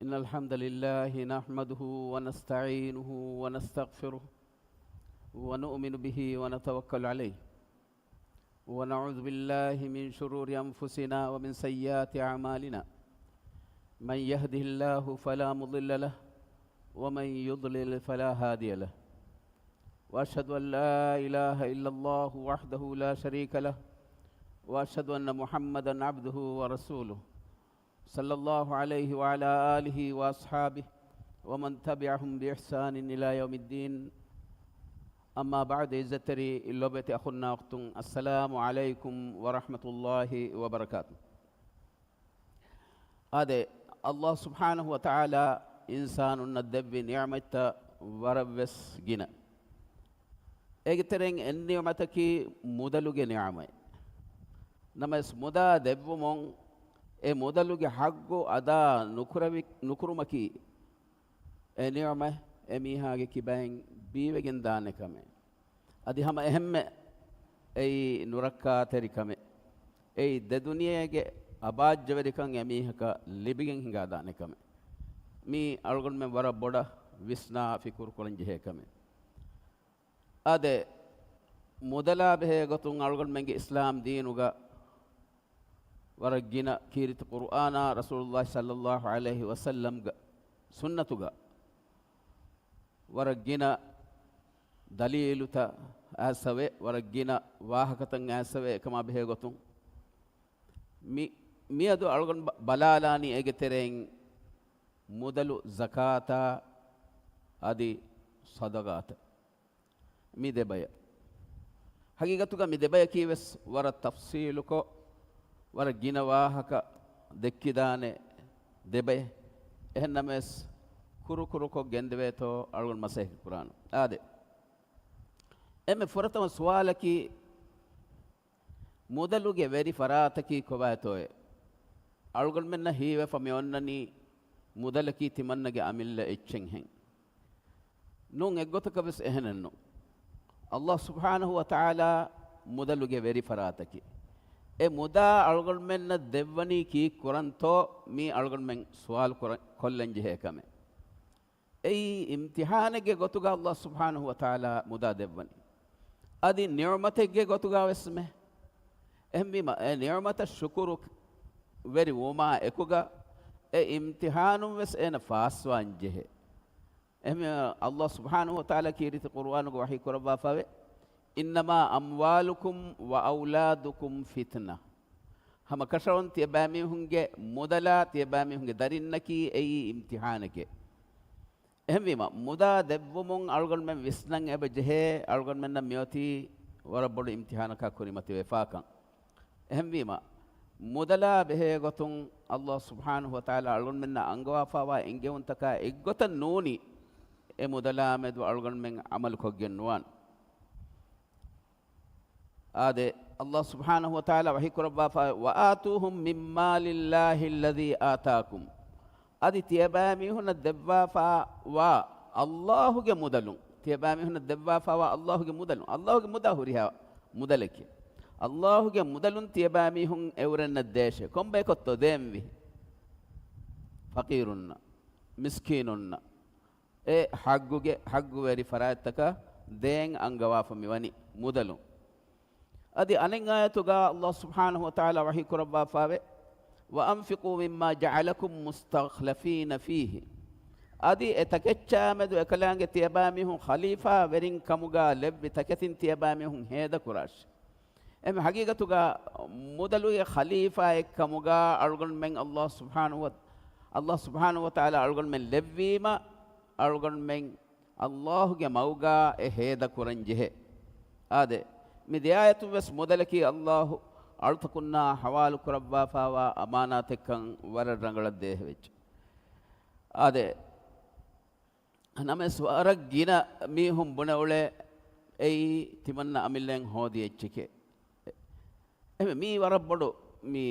إن الحمد لله نحمده ونستعينه ونستغفره ونؤمن به ونتوكل عليه ونعوذ بالله من شرور أنفسنا ومن سيئات أعمالنا من يهده الله فلا مضل له ومن يضلل فلا هادي له وأشهد أن لا إله إلا الله وحده لا شريك له وأشهد أن محمدًا عبده ورسوله صلى الله عليه وعلى آله وأصحابه ومن تبعهم بإحسان إلى يوم الدين أما بعد إزتري اللوبة أخونا أختم السلام عليكم ورحمة الله وبركاته. هذا الله سبحانه وتعالى إنسان الندب نعمة وربس جنا إجترين النعمتك مدلوج نعمة نمس مدا دبومون ಮೊದಲುಗೆ ಹಗ್ಗು ಅದ ನುಕುರುಮಕಿ ನಿಯಮ ಮೀಹಾಗೆ ಕಿಬಾಂಗ್ ಬೀವೆಗಿನ ದಾನೆ ಕಮೆ ಅದಿ ಹಮ ಎಹಮ್ಮೆ ಐ ನುರಕ್ಕಾ ತೆರಿ ಕಮೆ ಐ ದುನಿಯೆಗೆ ಅಬಾಜ್ಯವರಿಕಂ ಎಮೀಹಕ ಲಿಬಿಗೆಂ ಹಿಂಗಾ ದಾನೆ ಕಮೆ ಮೀ ಅಳ್ಗೊಂಡ್ ಮೆ ವರ ಬೊಡ ವಿಸ್ನಾ ಫಿಕುರ್ ಕೊಳಂಜಿ ಹೇ ಕಮೆ ಅದೆ ಮೊದಲ ಬೆಹೆ ಗೊತ್ತು ಅಳ್ಗೊಂಡ್ ಮೆಂಗೆ ಇಸ್ಲಾಂ ದೀನುಗ ورجينا كيرت قرآن رسول الله صلى الله عليه وسلم سنتوغا ورجينا دليلتا أسوي ورجينا واهكتن أسوي كما بهجتون ميادو أرجون بلالاني أجترين مودلو زكاة أدي صدقات مي دبيا حقيقتوغا مي دبيا كيوس ور تفصيلكو ವರ ಗಿನವಾಹಕ ದೆಕ್ಕಿದಾನೆ ದೆಬೆ ಎಹನ್ನಮೆಸ್ ಕುರು ಕುರುಕೊ ಗೆಂದವೇತೋ ಅಳ್ಗೊಂಡು ಮಸೇಹ್ ಕುರಾನ್ ಆದೆ ಎಮ್ಮೆ ಫುರತಮ ಸುವಾಲಕಿ ಮೊದಲುಗೆ ವೆರಿ ಫರಾತಕಿ ಕೊವಾತೋಯೆ ಅಳ್ಗೊಂಡು ಮೆನ್ನ ಹೀವೆ ಫಮೆ ಒನ್ನನಿ ಮೊದಲಕಿ ತಿಮನ್ನಗೆ ಅಮಿಲ್ಲ ಎಚ್ಚೆಂಗ್ ಹೆಂಗ್ ನೂಂಗ್ ಎಗ್ಗೊತಕವೆಸ್ ಎಹನನ್ನು ಅಲ್ಲಾಹ್ ಸುಬ್ಹಾನಹು ವ ತಆಲಾ ಮೊದಲುಗೆ ವೆರಿ ಫರಾತಕಿ ಎ ಮುದಾ ಅಳ್ಗೊಳ್ಮೆನ್ನ ದೆವ್ವನಿ ಕೀ ಕುರಂತೋ ಮೀ ಅಳ್ಗೊಳ್ಮೆಂಗ್ ಸುವಾಲ್ ಕೊಲ್ಲಂಜಿ ಹೇಕಮೆ ಈ ಇಮ್ತಿಹಾನೆಗೆ ಗೊತ್ತುಗ ಅಲ್ಲಾಹ್ ಸುಬ್ಹಾನಹು ವ ತಆಲಾ ಮುದಾ ದೆವ್ವನಿ ಅದಿ ನಿಅಮತೆಗೆ ಗೊತ್ತುಗ ವೆಸ್ಮೆ ಎಮ್ಮಿ ಎ ನಿಅಮತ ಶುಕುರು ವೆರಿ ಓಮಾ ಎಕುಗ ಎ ಇಮ್ತಿಹಾನು ವೆಸ್ ಎನ ಫಾಸ್ವಾಂಜೆ ಎಮ್ಮಿ ಅಲ್ಲಾಹ್ ಸುಬ್ಹಾನಹು ವ ತಆಲಾ ಕೀರಿತ ಕುರ್ಆನುಗ ವಹಿ ಕುರಬಾ ಫಾವೆ إنما أموالكم وأولادكم فتنة هم كشرون تيبامي هنگه مدلا تيبامي هنگه دارينكي أي امتحانك هم بيما مدا دبومون أرغل من وسنن أبجه أرغل من نميوتي وربول امتحانك كريمتي وفاقا هم بيما مدلا به غتون الله سبحانه وتعالى أرغل من أنغوا فوا إنجه انتكا إغتا نوني إيه مدلا مدو أرغل من عمل كوغنوان آده الله سبحانه وتعالى وحيك ربا وآتوهم من مال الله الذي آتاكم آده تيبامي هنا الدبافا والله جمدلون تيبامي هنا الدبافا والله جمدلون الله جمدهوريها مدلك الله جمدلون تيبامي هن أورن الدش كم بيكتو ديمبي فقيرنا مسكيننا إيه حقه وري فراتك دين أنجواف ميواني مدلون أدي أنينغايتوغا الله سبحانه وتعالى وحي كربا فاوي وأنفقوا مما جعلكم مستخلفين فيه أدي اتكتشامدو اكلانغ تيباميهم خليفة ورين كموغا لب تكتين تيباميهم هيدا كراش ام حقيقتوغا مودلوي خليفة كموغا أرغن من الله سبحانه وتعالى أرغن من لبيما أرغن من الله موغا هيدا كرنجه أدي مدياية بس مدلكي الله أرتكنا حوال كربا فاوا أماناتكن ورد رنگل ده وچ آده نمس ورق جينا ميهم بناولة أي تمنى أميلين هودي اتشكي مي ورب بدو مي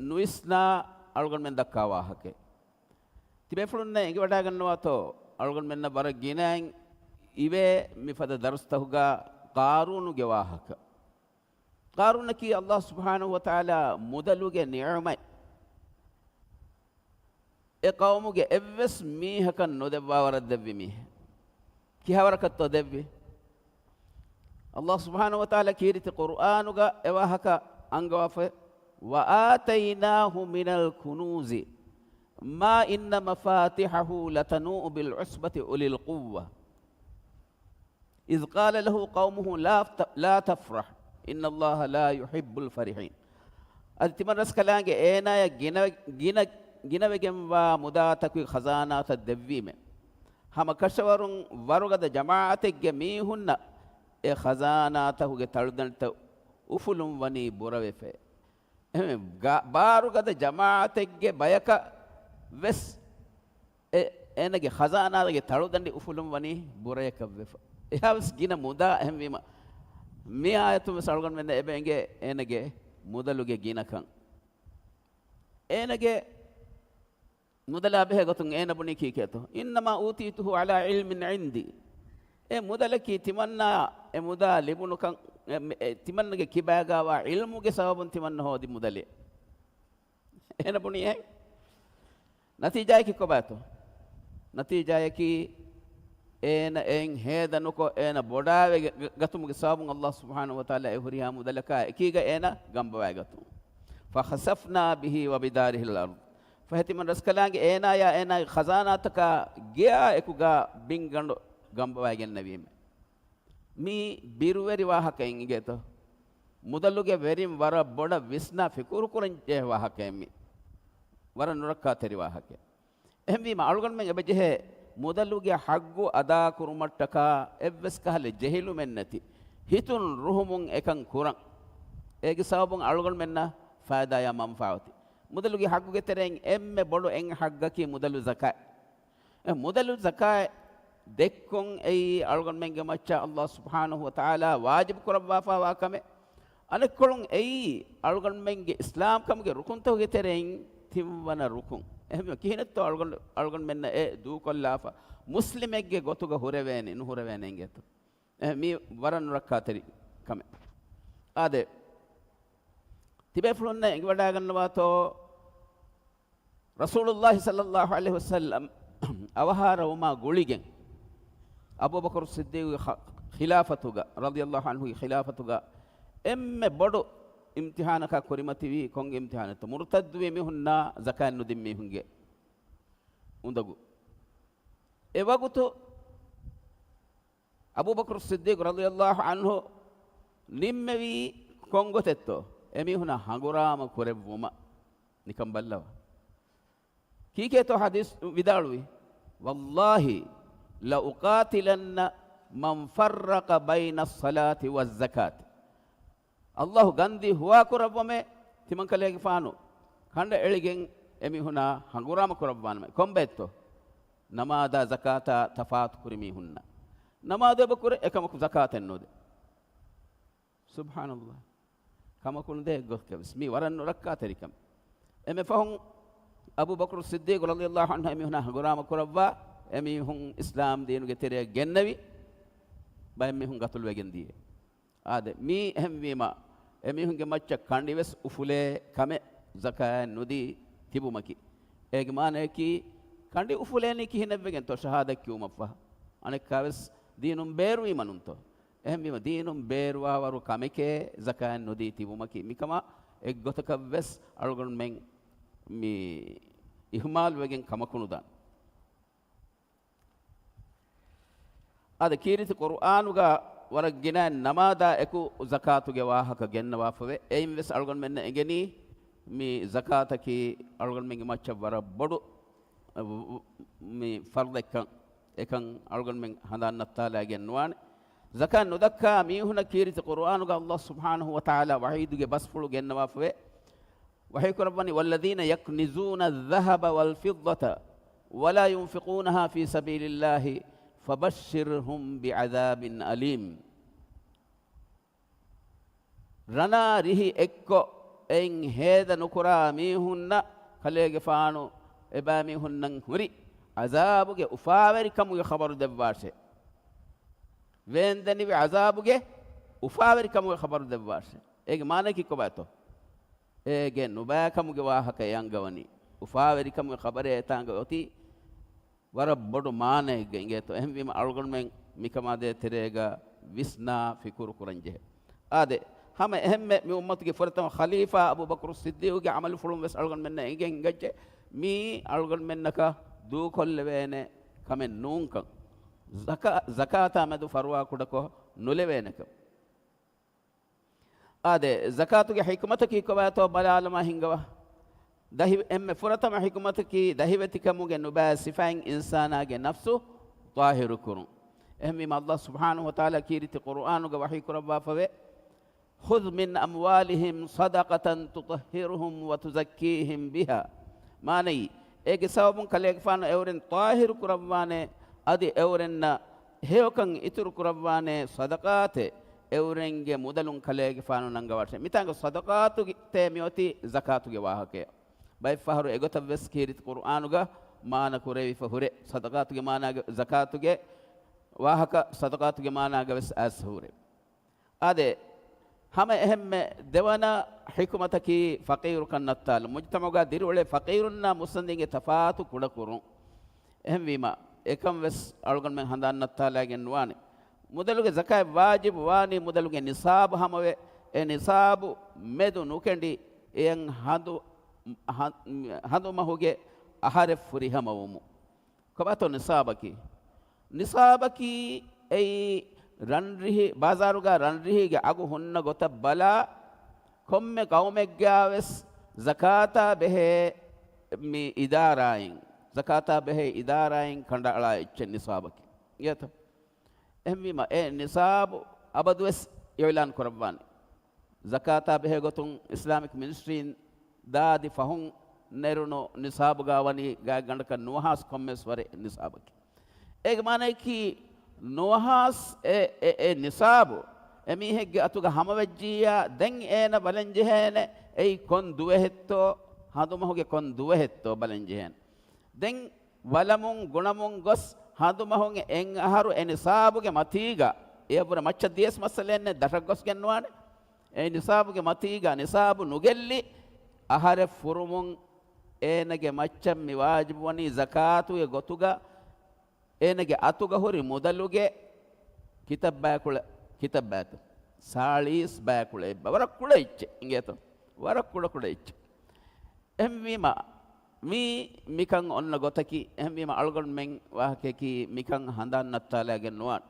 نويسنا أرغن من دكاوا هكي تبفلون إنجي ودا واتو أرغن من ورق جينا ಇವೆ ಮಿಫದ ದರ್ಸ್ತಹುಗ ಕಾರೂನುಗೆ ವಾಹಕ ಕಾರೂನಕಿ ಅಲ್ಲಾಹ್ ಸುಬ್ಹಾನಹು ವ ತಆಲಾ ಮೊದಲುಗೆ ನಿಅಮೆ e qawmuge evves mihakan nodebba warad devvi mihe kihawarakat to devvi Allah subhanahu wa ta'ala kiriti qur'anuga ewahaka angawafe wa atainahu minal kunuzi ma inna mafatihahu latanu bil usbati ulil quwwa إذ قال له قومه لا تفرح إن الله لا يحب الفرحين أتمنى سكلانج أنا يا جنا بجمع مداتك خزانة الدبيمة هم كشورون وروغد جماعة جميعهن خزانة تهوج تردن تو أفلم وني بوروفه باروغد جماعة بياك بس أنا خزانة تردن أفلم وني بورويك بفه එහවස් ගින මුදා එහෙමවීම මේ ආයතුම සල්ගන් වෙන්න එබැංගේ එනගේ මුදලුගේ ගිනකන් එනගේ මුදලා බෙහ ගතුන් එන බුනි කීකේතෝ ඉන්නමා ඌතීතුහු අලා ඉල්මින් ඉන්දි මුදලකී තිමන්නා මුදා ලිබුනුකන් තිමන්නගේ කිබෑගාවා ඉල්මුගේ සවබුන් තිමන්න හොදි මුදලේ එන බුනි නතිජායකි කොබෑතෝ නතිජායකි ena en heda nuko ena bodawe gatumuge sabun Allah subhanahu wa ta'ala ehuriya mudalaka ekiga ena gambawa gatum fa khasafna bihi wa bidarihi al-ard fa hetiman raskalange ena ya ena khazana taka gea ekuga bingando gambawa gen nabim mi biruweri wahaka ingeto mudaluge verim wara boda visna fikuru kuran je wahaka emmi wara nurakka teri wahaka ehmi ma alugan men ebeje ಮುದಲುಗೆ ಹಗ್ಗು ಅದಾ ಕುರುಮಟ್ಟಕ ಎವ್ವೆಸ್ ಕಹಲೆ ಜಹಿಲು ಮೆನ್ನತಿ ಹಿತುನ್ ರುಹುಮುಂ ಎಕಂ ಕುರಂ ಏಗೆ ಸಬಬುಂ ಅಳುಗಳು ಮೆನ್ನ ಫಾಯದಾಯ ಮಂಫಾವತಿ ಮುದಲುಗೆ ಹಗ್ಗುಗೆ ತೆರೆಂ ಎಮ್ಮೆ ಬೊಡು ಎಂ ಹಗ್ಗಕಿ ಮುದಲು ಜಕಾಯ್ ದೆಕ್ಕುಂ ಐ ಅಳುಗಳು ಮೆಂಗೆ ಮಚ್ಚ ಅಲ್ಲಾಹ್ ಸುಬ್ಹಾನಹು ವ ತಆಲಾ ವಾಜಿಬ್ ಕುರವ್ವಾಫಾ ವಾಕಮೆ ಅನಕ್ಕುಳುಂ ಐ ಅಳುಗಳು ಮೆಂಗೆ ಇಸ್ಲಾಂ ಕಮ್ಗೆ ರುಕುನ್ ತೋಗೆ ತೆರೆಂ ತಿವ್ವನ ರುಕುನ್ එහෙම කිහිනත් අල්ගොන් මෙන්න ඒ දූ කොල්ලාෆා මුස්ලිමෙක්ගේ ගොතුග හුරවෑනේ නුහුරවෑනේ ගෙත මේ වරන් රක්කා තරි කම ආදේ තිබේ ෆලොන්න එංග වඩා ගන්නවා තෝ රසූලුල්ලාහි සල්ලල්ලාහු අලයිහි වසල්ලම් අවහාර උමා ගොලිගෙන් අබූබකර් සිද්දීක් ඛිලාෆතුග රදියල්ලාහු අන්හුගේ ඛිලාෆතුග එම්මෙ බොඩු ඉම්තිහානක කොරිමතිවි කොංග ඉම්තිහානත මුර්තද් වේ මිහුන්නා සකාත් නුදින් මිහුන්ගේ උඳගු එවගුතු අබූබකර් සිද්දීක් රදියල්ලාහු අන්හු නිම්මෙවි කොංගොතෙත්තෝ එමිහුනා හඟුරාම කොරෙව්වම නිකම් බල්ලව කීකේතෝ හදීස් විදාළුයි වල්ලාහි ලා උකාතිලන්න මන් ෆර්රක බයින الصලාති වස්-සකාත් අල්ලාහ් ගන්දි හුවා කරවම තිමන් කලේගේ ෆානු කණ්ඩ එළිගෙන් එමිහුනා හඟුරාම කරවවන්න කොම්බෙත්තෝ නමාදා සකාතා තෆාත් කුරිමි හුන්නා නමාද බකුර එකමක සකාතෙන් නොද සුබ්හානල්ලාහ් කමකුන් දෙ ගොස්කවස් මි වරන් රක්කා තරිකම් එමෙ ෆහුන් අබූබකර් සිද්දීක් රලියල්ලාහු අන්හු එමිහුනා හඟුරාම කරවවා එමිහුන් ඉස්ලාම් දීනුගේ තෙරේ ගෙන්නවි බය එමිහුන් ගතුල් වෙගෙන් දී ආද මි එහෙම්වීම එමිහුන්ගේ මච්ච කණ්ඩිවස් උෆුලේ කම සකා නොදී තිබුමකි ඒගේ මානෙකි කණ්ඩි උෆුලේනි කිහිනෙවගෙන් තෝ ෂහාදක් කියුමෆා අනෙක් කවස් දීනුම් බේරුයි මනුන්තෝ එහෙම්වීම දීනුම් බේරුවා වරු කමකේ සකා නොදී තිබුමකි මිකම එක් ගොතකවස් අල්ගොන් මෙන් මි ඉහ්මාල් වෙගෙන් කමකුණුදා ආද කීරිත කුර්ආනුගා වරක් ගෙන නමාදා එකු සකාතුගේ ವಾಹක ගෙන්නවා ෆවේ එයින් වෙස් අල්ගොන් මෙන්න එගෙනි මේ සකාතකි අල්ගොන් මෙන්ගේ මච්ච වර බොඩු මේ ෆර්ද එකන් අල්ගොන් මෙන් හදාන්න තාලා ගෙන්වාන සකා නොදක්කා මීහුන කීරිත කුර්ආනුගා අල්ලාහ් සුබ්හානහු ව තාලා වහීදුගේ බස්ෆුළු ගෙන්නවා ෆවේ වහී කරබනි වල්ලදීන යක්නිසූන الذهب والفضة ولا ينفقونها في سبيل الله فبشرهم بعذاب أليم رنا ريهي اكو ان هذا نكرا ميهن خليغ فانو ابا ميهن هري عذابك افاوري كم خبر دبارشه وين دني عذابك افاوري كم خبر دبارشه ايگ معنی کی کو باتو ايگ نوبا كم واهك يانغوني ufaverikam khabare etanga oti wara bodu maane gengeto ehwima algon men mikamade terega visna fikuru kuranje ade hama ehme mi ummatuge fortam khalifa abu bakr siddiq ge amal fulum wes algon men ingen gajje mi algon men naka du kollewene kamen nunkan zakata medu farwa kudako nulevenaka ade zakatuge hikmataki kowato balalama hingawa dahi emme furatama hikmataki dahivetikamuge nuba sifain insana ge nafsu tahiru kurun ehmi Allah subhanahu wa ta'ala kiriti qur'anuge wahi kurabba fawe khudh min amwalihim sadaqatan tutahhiruhum wa tuzakkihim biha mani ege sabun kalege fana euren tahiru kurabwane adi eurenna heokan ituru kurabwane sadaqate eurenge mudalun kalege fana nangawate mitanga sadaqatu te mioti zakatu ge wahake bay faharu egota ves kirit qur'anuga mana kurevi fahure sadaqatu ge mana zakatu ge wahaka sadaqatu ge mana ge ves ashure ade hama ehme devana hikmataki faqir kannattal mujtamaga dirule faqirunna musandinge tafatu kudakurun ehmwima ekam ves algon men handannattal gen wani mudaluge zakat wajib wani mudaluge nisab hamave e nisab medu nukendi en hadu mahuge ahare furi hamawumu kabato nisabaki ei ranrihi bazaruga ranrihi ge agu hunna gota bala komme qawmeggaves zakata behe mi idarain kanda ala echen nisabaki yata ehmima e nisab abadwes yoilan korabani zakata behe gotun islamic ministry daadi fahun neruno nisab gawani ga gandaka nuhas kommes ware nisabaki eg manay ki nuhas e nisabu emi hegge atuga hamawejjiya den ena balenjehene ei kon duwehetto hadumahuge kon duwehetto balenjehen den walamun gunamun gos hadumahun en aharu e nisabuge matiga ebura macca dies masalenne datak gos gennuane e nisabuge matiga nisabu nugelli ahare furumun enage maccam mi wajibu wani zakatu e gotuga enage atuga hori mudaluge kitab salis bakule warak kula icche ingeto warak kula icche emwima mi mikan onna gotaki emwima algon men wahake ki mikan handan nattala gennuan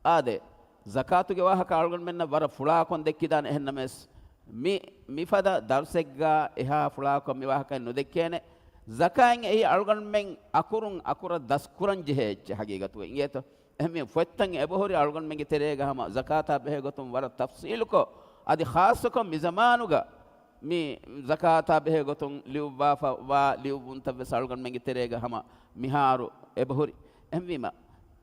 ade zakatuge wahaka algon menna wara fula kon dekkidan ehennames mi fada darsegga eha fula kon mi wahaka no dekkene zakain ei algon men akura daskuran jehech hagigatu ingeto ehmi fettan ebohori algon men terega hama zakata behe gotum wara tafsil ko adi khas ko mi zamanuga mi zakata behe gotum liuba fa wa liubun tabes algon men terega hama miharu ebohori ehmima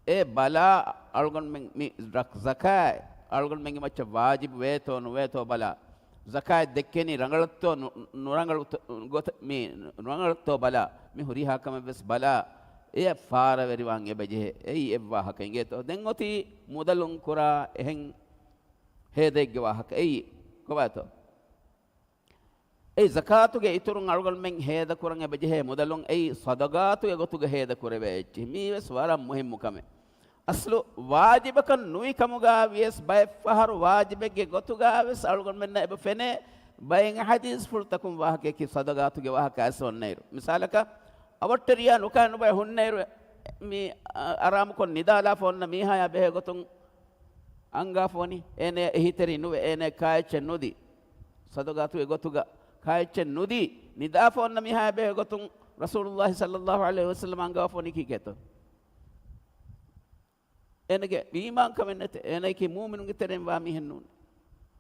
e bala algon men mi zakai algon men macha wajib weto bala zakat dekkeni rangalatto nurangalatto got mi nurangalatto bala mi huri hakama bes bala e fara veriwan ebeje ei evwa hakenge to den oti mudalun kura ehen hedegge wa hak ei kobato ei zakatu ge iturun algol men heda kuran ebeje mudalun ei sadaqatu ge gotuge heda kurebe echi mi wes waram muhimmu kame aslu wajibakan nui kamuga vies bay fahar wajibege gotuga wes algon menna ebe fene bayen hadis furtakum wahake ki sadaqatu ge wahaka asonnairu misalaka awatteriya nukanu bay hunnairu mi aram kon nidala fonna mi haya behe gotun anga foni ene ehiteri nuwe ene kaiche nudi sadaqatu ge gotuga kaiche nudi nida fonna mi haya behe gotun rasulullah sallallahu alaihi wasallam anga foni ki keto enege iman kamennete eneki mu'minun giteren wa mi hennun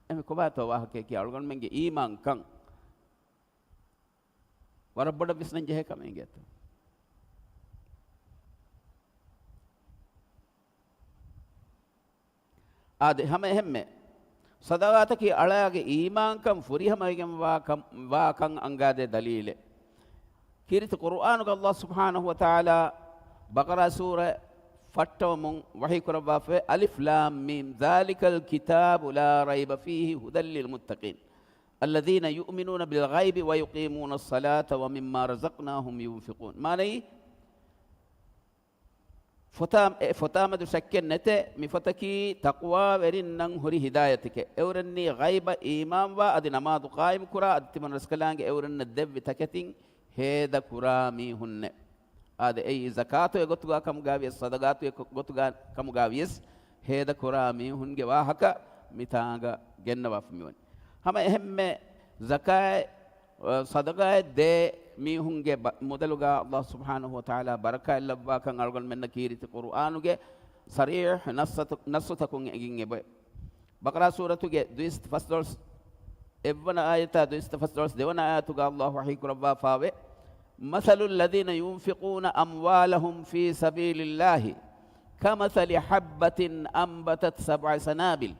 eme kobato wahake ki algon menge iman kan warabboda bisnan jehe kamengeto ade hame hemme sadawata ki alage iman kan furihamagen wa kan angade dalile kirit qur'an ga Allah subhanahu wa ta'ala baqara surah فتومون وحي كربا ألف لام ميم ذلك الكتاب لا ريب فيه هدى للمتقين الذين يؤمنون بالغيب ويقيمون الصلاة ومما رزقناهم ينفقون ماني فتامد شكل نت مفتكي تقوى ورنن هري هدايتك اورني غيب إيمان وادي نماذ قائم كرا ادتمن رسكلانج اورن الدب تكتين هذا كرا ميهن هذا أي زكاة يقطع كم جاويس صدقات يقطع كم جاويس هذا كرا ميهن جواهك ميتانغا جنوا فميون هم أهم زكاة صدقة ده ميهن جب مدلوجا الله سبحانه وتعالى بركة الله كان أرجل من نكيرة القرآن وجه صريح نص تكون يجيني بقرة سورة وجه دويست فصلس ابن آية دويست فصلس دون آية تقال الله وحيك ربا فاوي مثل الذين ينفقون أموالهم في سبيل الله كمثل حبة أنبتت 7 سنابل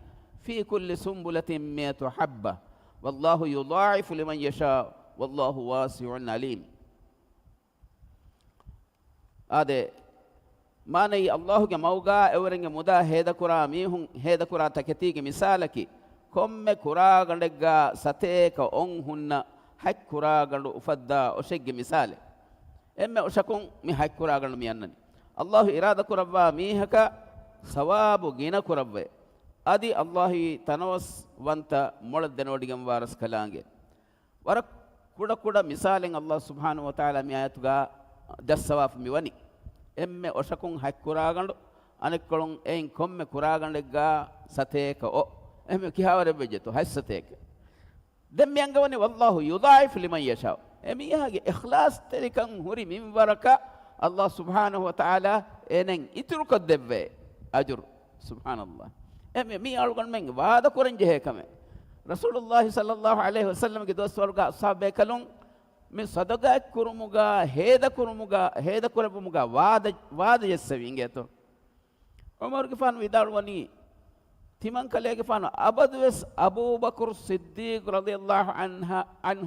في كل سنبلة 100 حبة والله يضاعف لمن يشاء والله واسع عليم هذا ما ني الله كموجا أورنج مدا هذا كرا ميهم هذا كرا تكتيك مثالك كم كرا غندقا ستيك أنهن حك كرا غندو أفدا أشجع مثال إما أشكون مي حك كرا غندو ميانني الله إرادة كربا ميهك ثواب جينا كربا أدي الله تنوس وانت مولد دنوديم وارس كلانجه ورك كودا مثالين الله سبحانه وتعالى مياتوغا دسواف ميوني إما أشكون حك كرا غندو أنا كلون إن كم كرا غندقا ستيك أو إما كيهاور بيجتو هاي ستيك دم يانغوني والله يضاعف لمن يشاء إما يهاجي إخلاص تريكان هوري من بركة الله سبحانه وتعالى إنن إترك الدبّة أجر سبحان الله إما مي أرجون من وهذا كورن جه كمان رسول الله صلى الله عليه وسلم كدوس ورقة أصحاب كلون من صدقة كرموجا هيدا كرموجا واد يسوين جتو عمر كفان ويدار وني تيمان كله كفان أبدوس أبو بكر الصديق رضي الله عنه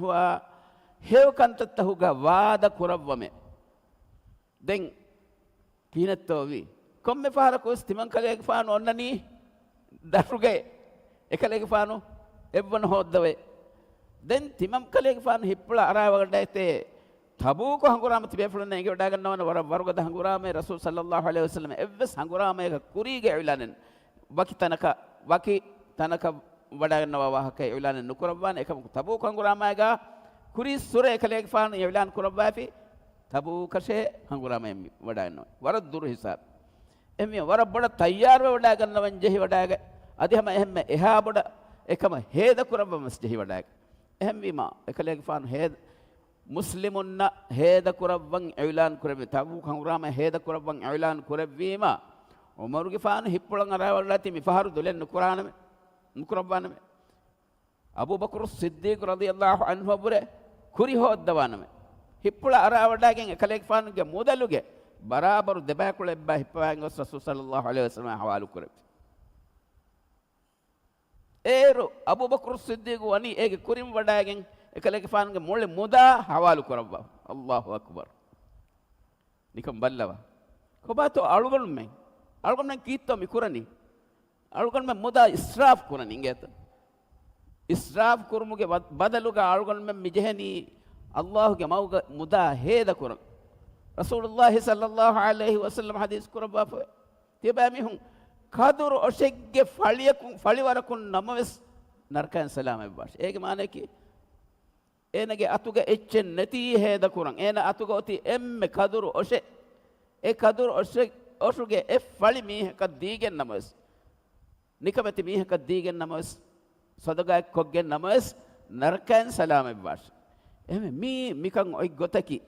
هيو كانت تهوجا واد كربومه دين كينت توبي كم مفارقوس تيمان كله كفان أنني داروجي إكله كفانو ابن هودوي دين تيمم كله كفان هيبلا أراي وقدايته تبوك هنغرام تبيفلنا إنك وداعن نوان ورقة هنغرام رسول صلى الله عليه وسلم إبس هنغرام كوريج إعلانن باقي تناك وداعن نواه كإعلانن نكربان إكم تبوك هنغرام كوري سورة كله كفان إعلان كربان في تبوك شيء هنغرام وداعن نوان ورد دور حساب إمي ورد بڑا تيار وداعن نوان جه وداعن أدي هم إها بڑا إكما هذا كرب مسجد وداك أهم بما إكلي كفان هذا مسلمون هذا كربان إعلان كرب تابو خمرام هذا كربان إعلان كرب بما عمر كفان هيبلان أراي ولاتي مفهر دولين نكربان أبو بكر الصديق رضي الله عنه بره كوري هو الدوان هيبلا أراي ولاتي إكلي كفان كمودلوجي برابر دباكل إبا هيبان رسول صلى الله عليه وسلم حوالو كرب إيرو أبو بكر الصديق واني إيه كريم وداعين إكلك فان كمول مودا حوالو كربا الله أكبر نيكم بالله كباتو أرغل من كيتو ميكوراني أرغل من مودا إسراف كوراني إنجت إسراف كورموجي بدلوجا أرغل من مجهني الله كماوجا مودا هيدا كوران رسول الله صلى الله عليه وسلم حديث كربا تبامي كادر أشيك فاليواركون نموس نركان سلام باش إيه معنى كي إيه نجى أتوجا إتشن نتي هذا كوران إيه أتوجا أتي إم كادر أشيك إيه كادر أشوجا إيه فالي ميه كديجن نموس نكمتي ميه كديجن نموس صدقة كوجن نموس نركان سلام باش إيه ميكان أي غتكي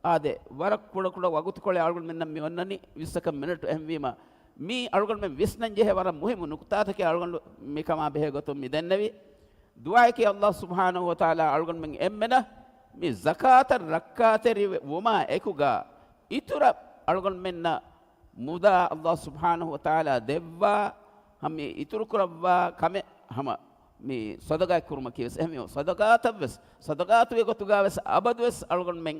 هذا ورق كولا وقت كولا أرجل من نمي ونني ويسكم منت إيه بيما مي أرجل من ويسنن جه ورا مهم نقطة تكي أرجل مي كما به قطم ميدن نبي دعاء كي الله سبحانه وتعالى أرجل من إمنا مي زكاة الركعة وما إكوجا إتورا أرجل منا مودا الله سبحانه وتعالى دبوا هم إتور كربا كم هم مي صدقة كرما كيس هم صدقات بس صدقات ويقطعوا بس أبد بس أرجل من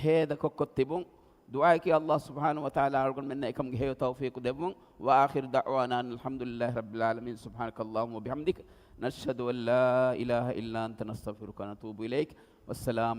هذا كوكتبون دعاء كي الله سبحانه وتعالى أرجو منا إكم جهة توفيق دبون وآخر دعوانا الحمد لله رب العالمين سبحانك اللهم وبحمدك نشهد أن لا إله إلا أنت نستغفرك ونتوب إليك. والسلام